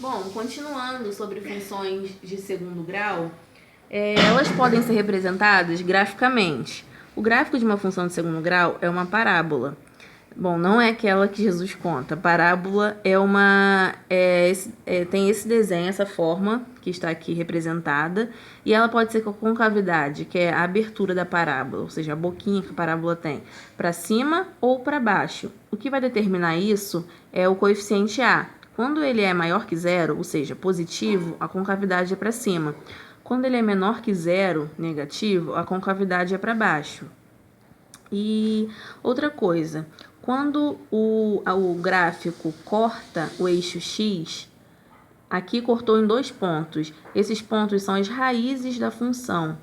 Bom, continuando sobre funções de segundo grau, elas podem ser representadas graficamente. O gráfico de uma função de segundo grau é uma parábola. Bom, não é aquela que Jesus conta. Parábola tem esse desenho, essa forma que está aqui representada, e ela pode ser com a concavidade, que é a abertura da parábola, ou seja, a boquinha que a parábola tem, para cima ou para baixo. O que vai determinar isso é o coeficiente A. Quando ele é maior que zero, ou seja, positivo, a concavidade é para cima. Quando ele é menor que zero, negativo, a concavidade é para baixo. E outra coisa, quando o gráfico corta o eixo X, aqui cortou em 2 pontos. Esses pontos são as raízes da função.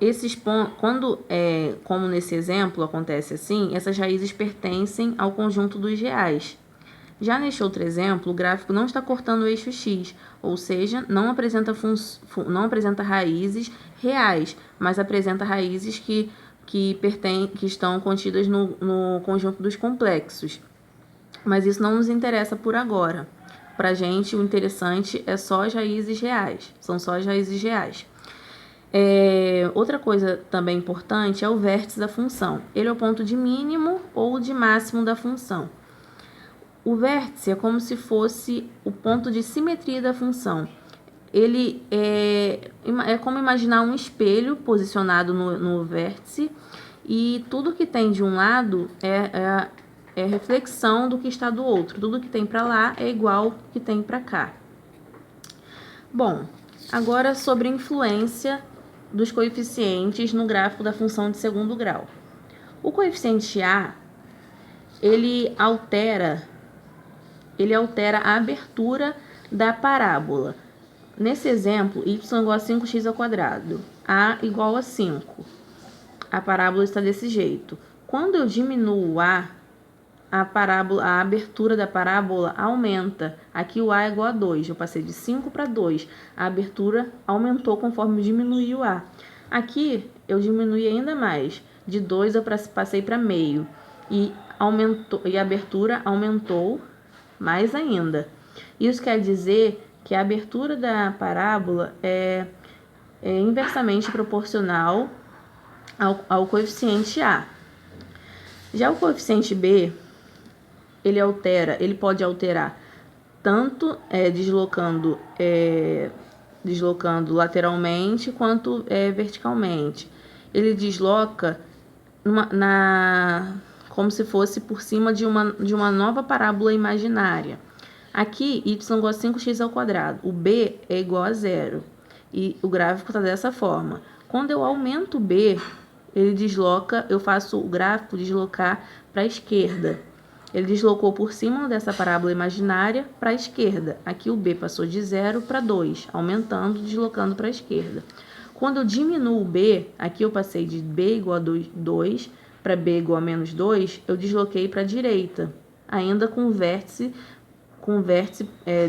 Esses pontos, como nesse exemplo acontece assim, essas raízes pertencem ao conjunto dos reais. Já neste outro exemplo, o gráfico não está cortando o eixo X, ou seja, não apresenta raízes reais, mas apresenta raízes que estão contidas no conjunto dos complexos. Mas isso não nos interessa por agora. Para a gente, o interessante é só as raízes reais. São só as raízes reais. Outra coisa também importante é o vértice da função. Ele é o ponto de mínimo ou de máximo da função. O vértice é como se fosse o ponto de simetria da função. Ele é como imaginar um espelho posicionado no vértice, e tudo que tem de um lado é reflexão do que está do outro. Tudo que tem para lá é igual ao que tem para cá. Bom, agora sobre a influência dos coeficientes no gráfico da função de segundo grau. O coeficiente A, ele altera a abertura da parábola. Nesse exemplo, y igual a 5x ao quadrado, a igual a 5. A parábola está desse jeito. Quando eu diminuo a abertura da parábola aumenta. Aqui o a é igual a 2. Eu passei de 5 para 2. A abertura aumentou conforme eu diminui o a. Aqui eu diminui ainda mais. De 2 eu passei para meio. E a abertura aumentou mais ainda. Isso quer dizer que a abertura da parábola é inversamente proporcional ao coeficiente A. Já o coeficiente B, ele pode alterar tanto deslocando lateralmente quanto verticalmente. Ele desloca como se fosse por cima de uma nova parábola imaginária. Aqui, y igual a 5x ao quadrado. O b é igual a zero. E o gráfico está dessa forma. Quando eu aumento o b, eu faço o gráfico deslocar para a esquerda. Ele deslocou por cima dessa parábola imaginária para a esquerda. Aqui o b passou de 0 para 2, aumentando, deslocando para a esquerda. Quando eu diminuo o b, aqui eu passei de b igual a 2 para b igual a menos 2, eu desloquei para a direita, ainda com o vértice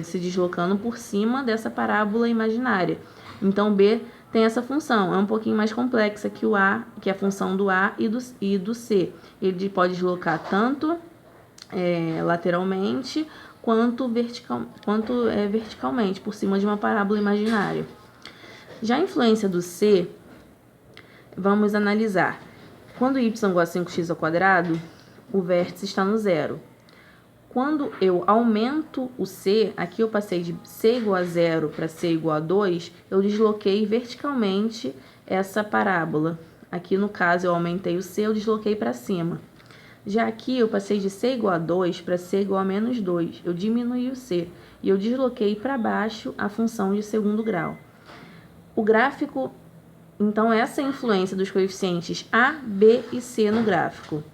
se deslocando por cima dessa parábola imaginária. Então, B tem essa função, é um pouquinho mais complexa que o A, que é a função do A e do C. Ele pode deslocar tanto lateralmente quanto verticalmente, por cima de uma parábola imaginária. Já a influência do C, vamos analisar. Quando y igual a 5x ao quadrado, o vértice está no zero. Quando eu aumento o C, aqui eu passei de C igual a 0 para C igual a 2, eu desloquei verticalmente essa parábola. Aqui, no caso, eu aumentei o C, eu desloquei para cima. Já aqui, eu passei de C igual a 2 para C igual a menos 2. Eu diminui o C e eu desloquei para baixo a função de segundo grau. O gráfico, então, essa é a influência dos coeficientes A, B e C no gráfico.